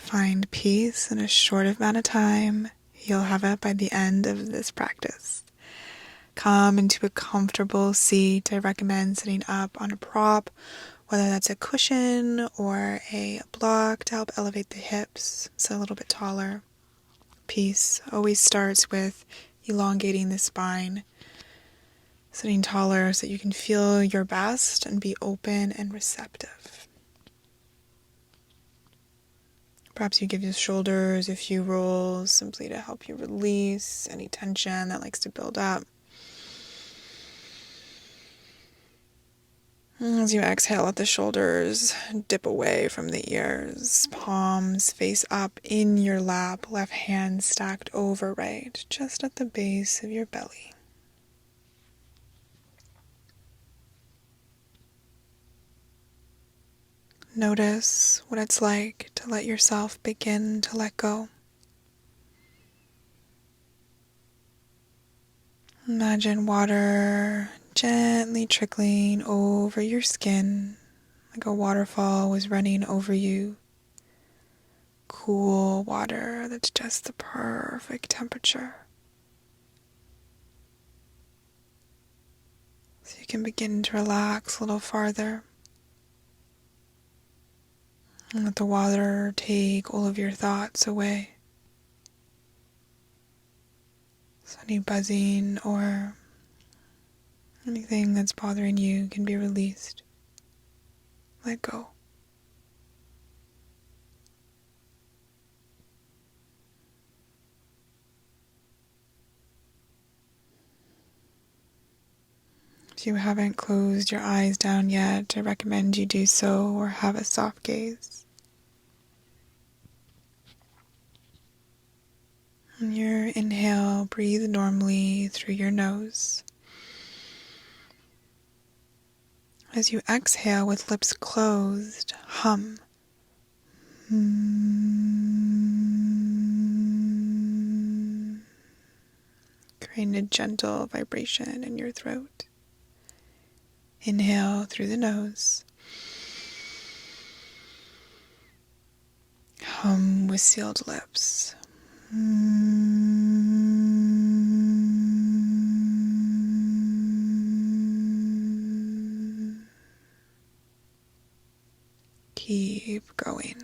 Find peace in a short amount of time. You'll have it by the end of this practice. Come into a comfortable seat. I recommend sitting up on a prop, whether that's a cushion or a block to help elevate the hips, so a little bit taller. Peace always starts with elongating the spine, sitting taller so that you can feel your best and be open and receptive. Perhaps you give your shoulders a few rolls simply to help you release any tension that likes to build up. As you exhale, let the shoulders dip away from the ears. Palms face up in your lap, left hand stacked over right, just at the base of your belly. Notice what it's like to let yourself begin to let go. Imagine water gently trickling over your skin, like a waterfall was running over you. Cool water that's just the perfect temperature. So you can begin to relax a little farther. And let the water take all of your thoughts away. So any buzzing or anything that's bothering you can be released. Let go. If you haven't closed your eyes down yet, I recommend you do so or have a soft gaze. On your inhale, breathe normally through your nose. As you exhale with lips closed, hum. Creating a gentle vibration in your throat. Inhale through the nose. Hum with sealed lips. Keep going.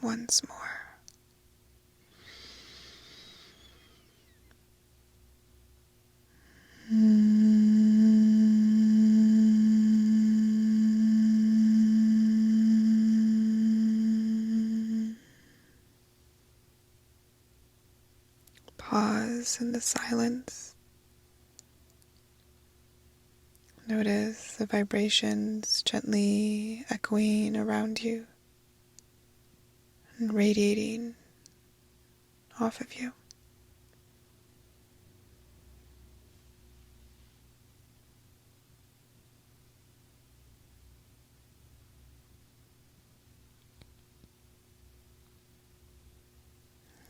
Once more. Pause in the silence. Notice the vibrations gently echoing around you and radiating off of you.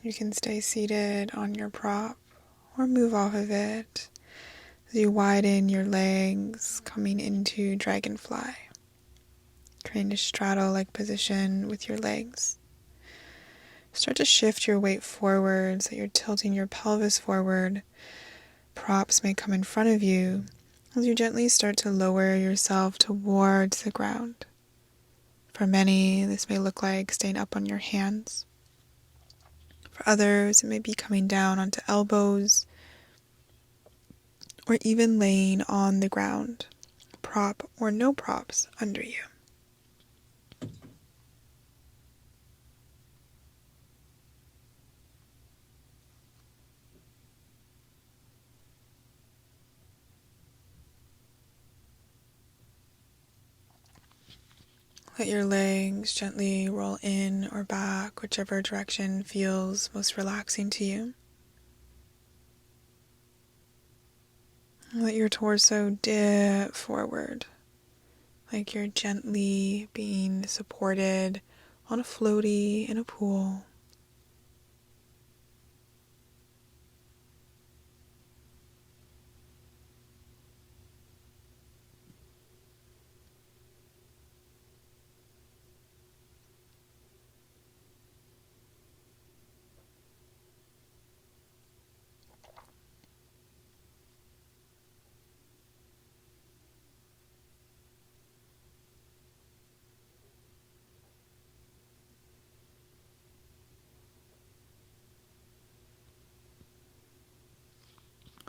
You can stay seated on your prop or move off of it as you widen your legs, coming into dragonfly. Creating a straddle-like position with your legs. Start to shift your weight forward so you're tilting your pelvis forward. Props may come in front of you as you gently start to lower yourself towards the ground. For many, this may look like staying up on your hands. For others, it may be coming down onto elbows or even laying on the ground, prop or no props under you. Let your legs gently roll in or back, whichever direction feels most relaxing to you. Let your torso dip forward, like you're gently being supported on a floaty in a pool.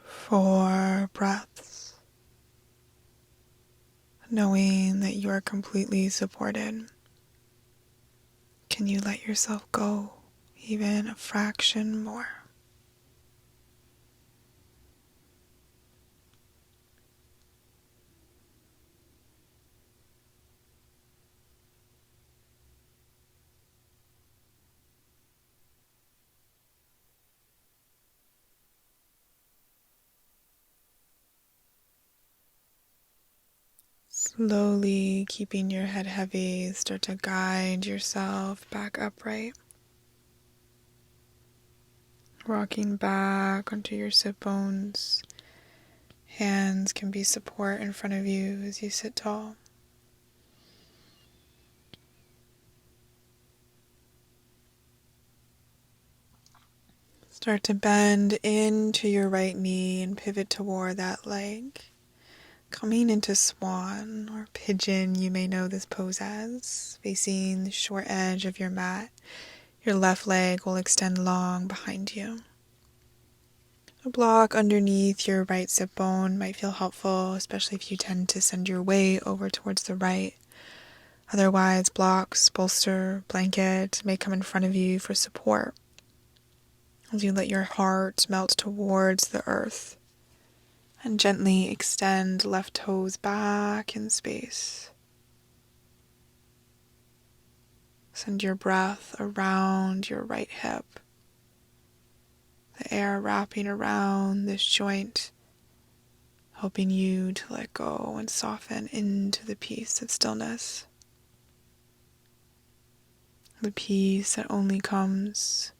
Four breaths, knowing that you are completely supported. Can you let yourself go even a fraction more? Slowly keeping your head heavy, start to guide yourself back upright. Rocking back onto your sit bones. Hands can be support in front of you as you sit tall. Start to bend into your right knee and pivot toward that leg. Coming into swan or pigeon, you may know this pose as, facing the short edge of your mat. Your left leg will extend long behind you. A block underneath your right sit bone might feel helpful, especially if you tend to send your weight over towards the right. Otherwise, blocks, bolster, blanket may come in front of you for support as you let your heart melt towards the earth and gently extend left toes back in space. Send your breath around your right hip, the air wrapping around this joint, helping you to let go and soften into the peace of stillness. The peace that only comes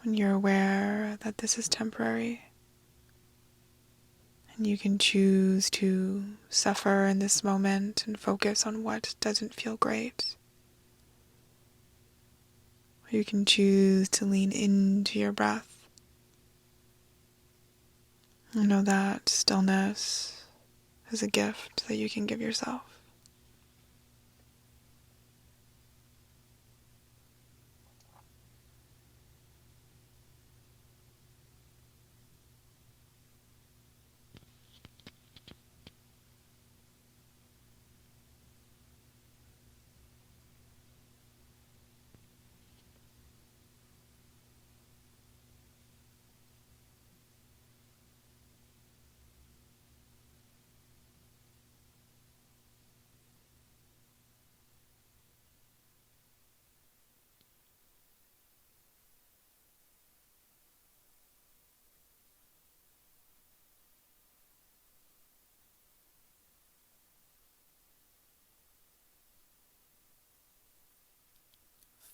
when you're aware that this is temporary. And you can choose to suffer in this moment and focus on what doesn't feel great. Or you can choose to lean into your breath. And know that stillness is a gift that you can give yourself.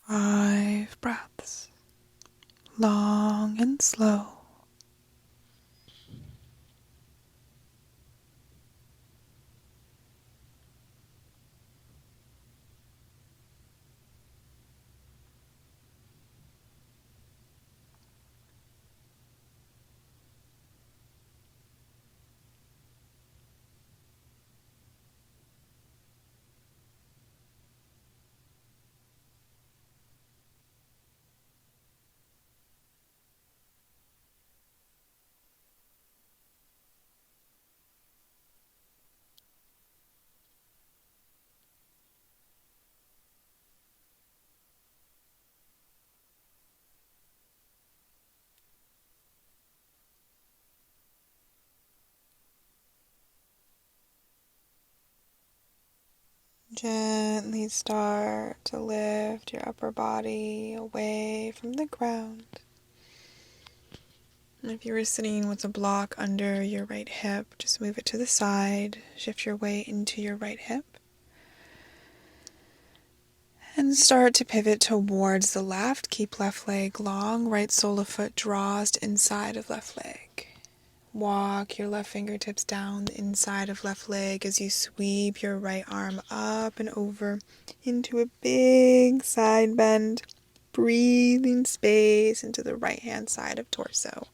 Five breaths, long and slow. Gently start to lift your upper body away from the ground. And if you were sitting with a block under your right hip, just move it to the side, shift your weight into your right hip, and start to pivot towards the left. Keep left leg long, right sole of foot draws to inside of left leg. Walk your left fingertips down the inside of left leg as you sweep your right arm up and over into a big side bend, breathing space into the right hand side of torso.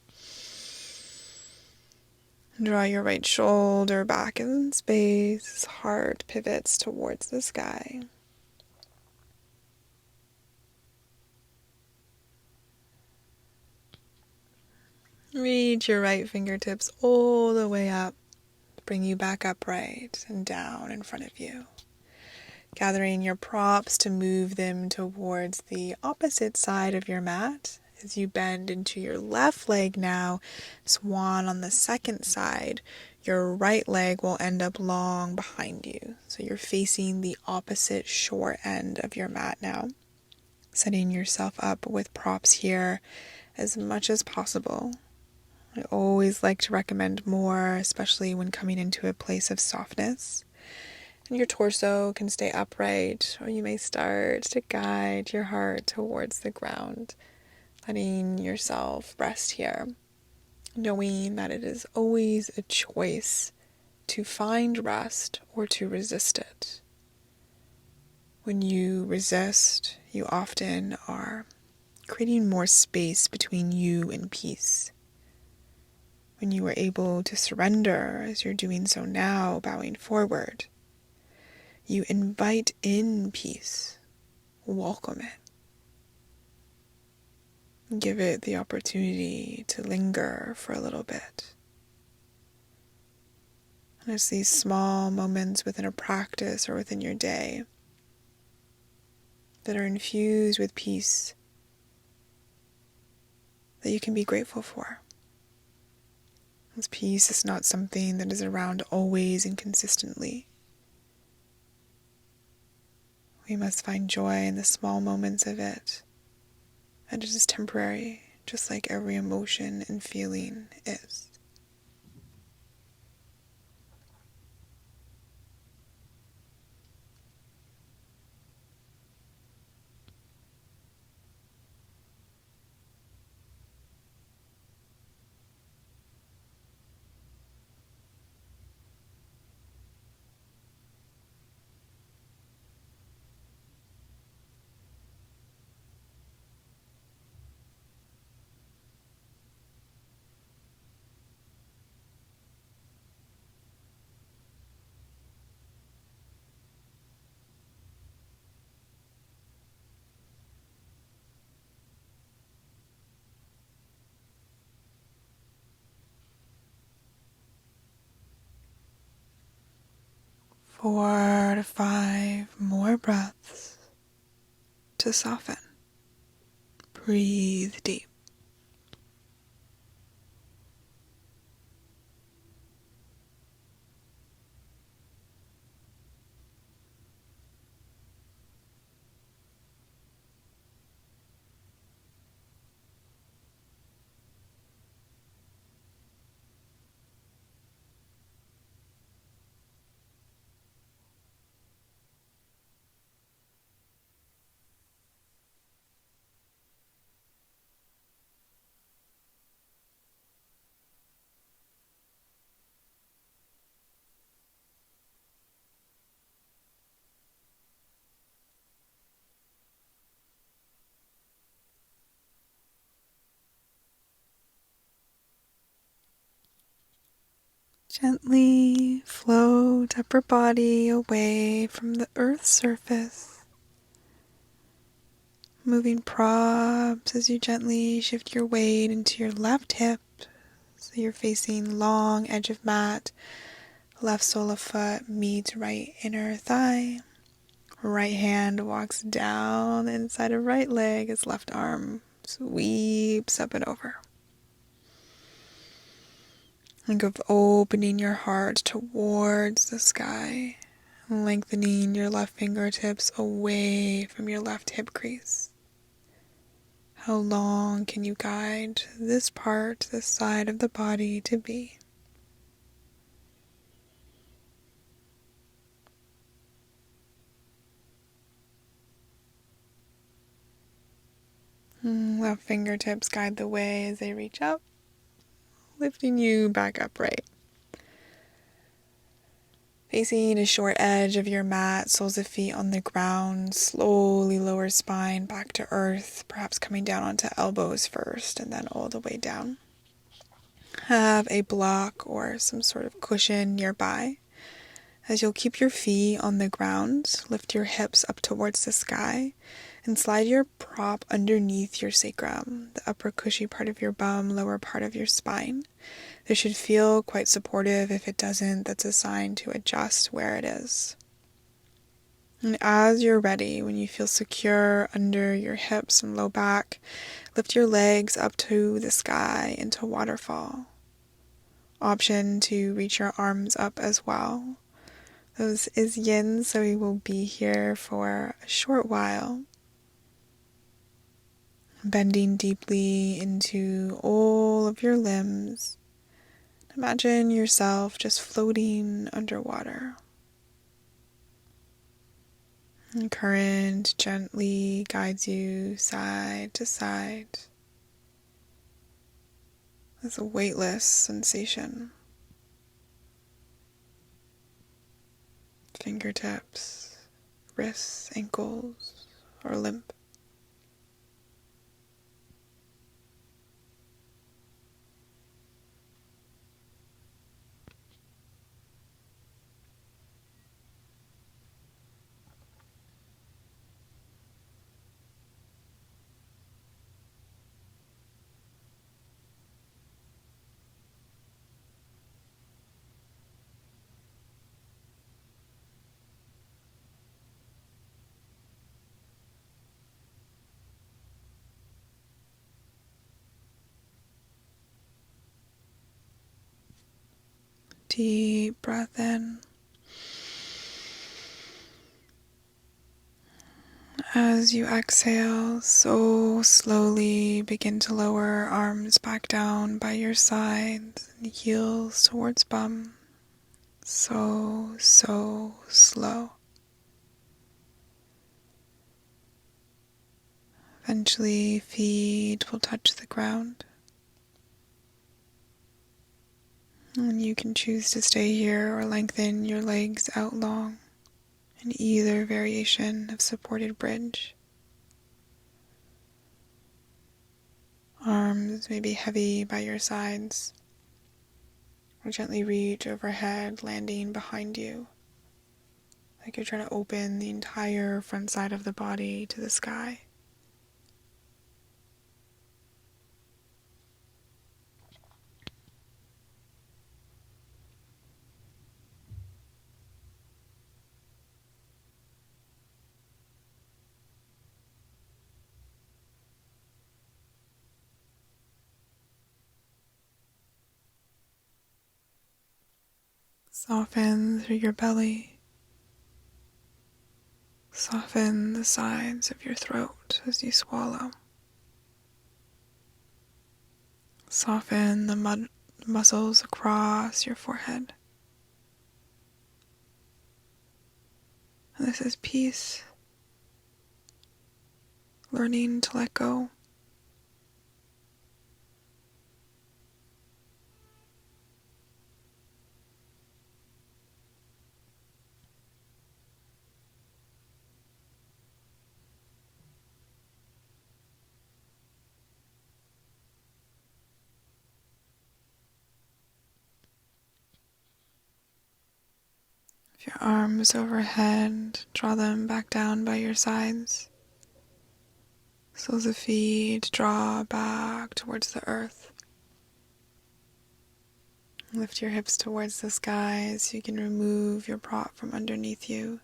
Draw your right shoulder back in space, heart pivots towards the sky. Reach your right fingertips all the way up. Bring you back upright and down in front of you. Gathering your props to move them towards the opposite side of your mat. As you bend into your left leg now, swan on the second side, your right leg will end up long behind you. So you're facing the opposite short end of your mat now. Setting yourself up with props here as much as possible. I always like to recommend more, especially when coming into a place of softness. And your torso can stay upright, or you may start to guide your heart towards the ground, letting yourself rest here, knowing that it is always a choice to find rest or to resist it. When you resist, you often are creating more space between you and peace. When you are able to surrender, as you're doing so now, bowing forward, you invite in peace, welcome it. Give it the opportunity to linger for a little bit. And it's these small moments within a practice or within your day that are infused with peace that you can be grateful for. This peace is not something that is around always and consistently. We must find joy in the small moments of it. And it is temporary, just like every emotion and feeling is. Four to five more breaths to soften. Breathe deep. Gently float upper body away from the earth's surface. Moving props as you gently shift your weight into your left hip. So you're facing long edge of mat. Left sole of foot meets right inner thigh. Right hand walks down the inside of right leg as left arm sweeps up and over. Think of opening your heart towards the sky lengthening your left fingertips away from your left hip crease. How long can you guide this part, this side of the body to be? Left fingertips guide the way as they reach up, lifting you back upright. Facing a short edge of your mat, soles of feet on the ground, slowly lower spine back to earth, perhaps coming down onto elbows first and then all the way down. Have a block or some sort of cushion nearby. As you'll keep your feet on the ground, lift your hips up towards the sky and slide your prop underneath your sacrum, the upper cushy part of your bum, lower part of your spine. This should feel quite supportive. If it doesn't, that's a sign to adjust where it is. And as you're ready, when you feel secure under your hips and low back, lift your legs up to the sky into waterfall. Option to reach your arms up as well. Those is yin, so we will be here for a short while. Bending deeply into all of your limbs. Imagine yourself just floating underwater. The current gently guides you side to side. It's a weightless sensation. Fingertips, wrists, ankles, or limp. Deep breath in. As you exhale, so slowly begin to lower arms back down by your sides and heels towards bum. So slow. Eventually, feet will touch the ground. And you can choose to stay here or lengthen your legs out long in either variation of supported bridge. Arms may be heavy by your sides, or gently reach overhead, landing behind you, like you're trying to open the entire front side of the body to the sky. Soften through your belly. Soften the sides of your throat as you swallow. Soften the muscles across your forehead. And this is peace. Learning to let go. If your arms overhead, draw them back down by your sides. Soles of feet draw back towards the earth. Lift your hips towards the sky so you can remove your prop from underneath you.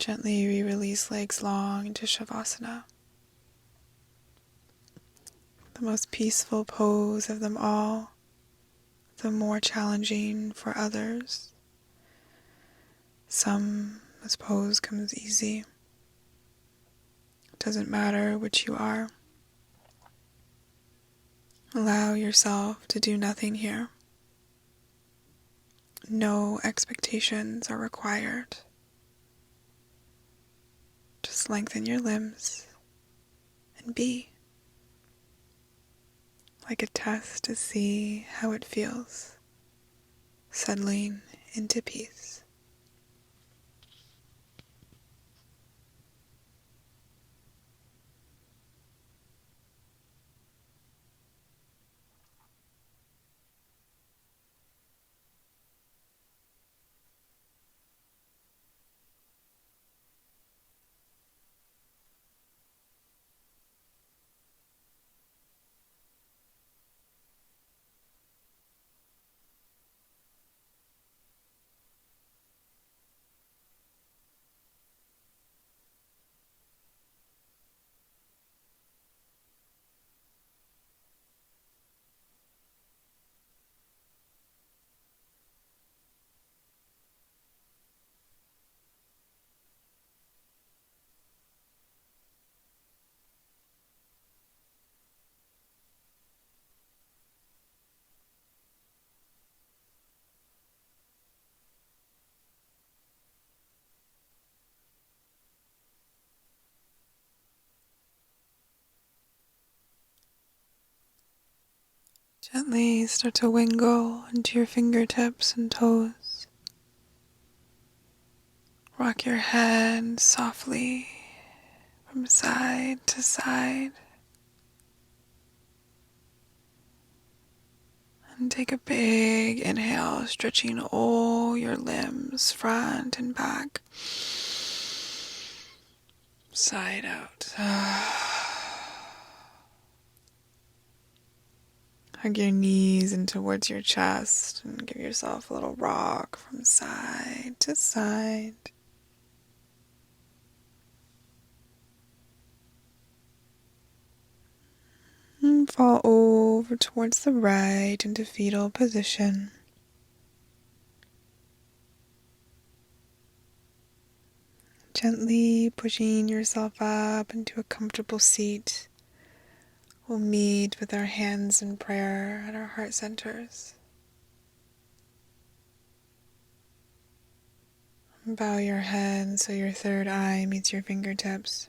Gently re-release legs long into Shavasana. The most peaceful pose of them all, the more challenging for others. some, this pose comes easy. It doesn't matter which you are. Allow yourself to do nothing here. No expectations are required. Just lengthen your limbs and be. Like a test to see how it feels, settling into peace. Gently start to wingle into your fingertips and toes. Rock your head softly from side to side. And take a big inhale, stretching all your limbs, front and back. Side out. Hug your knees in towards your chest and give yourself a little rock from side to side. And fall over towards the right into fetal position. Gently pushing yourself up into a comfortable seat. We'll meet with our hands in prayer at our heart centers. Bow your head so your third eye meets your fingertips.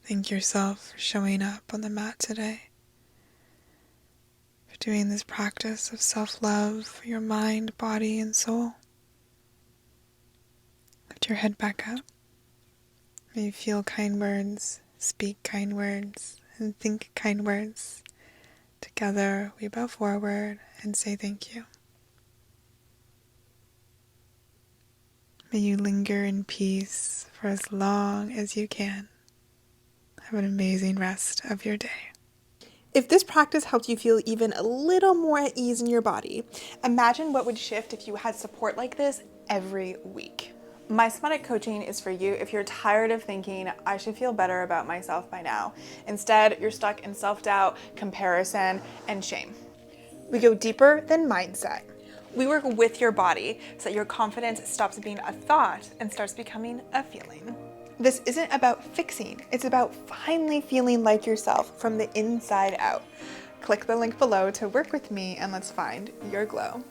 Thank yourself for showing up on the mat today, for doing this practice of self-love for your mind, body, and soul. Lift your head back up. May you feel kind words, speak kind words, and think kind words. Together we bow forward and say thank you. May you linger in peace for as long as you can. Have an amazing rest of your day. If this practice helped you feel even a little more at ease in your body, imagine what would shift if you had support like this every week. My somatic coaching is for you if you're tired of thinking, I should feel better about myself by now. Instead, you're stuck in self-doubt, comparison, and shame. We go deeper than mindset. We work with your body so that your confidence stops being a thought and starts becoming a feeling. This isn't about fixing, it's about finally feeling like yourself from the inside out. Click the link below to work with me and let's find your glow.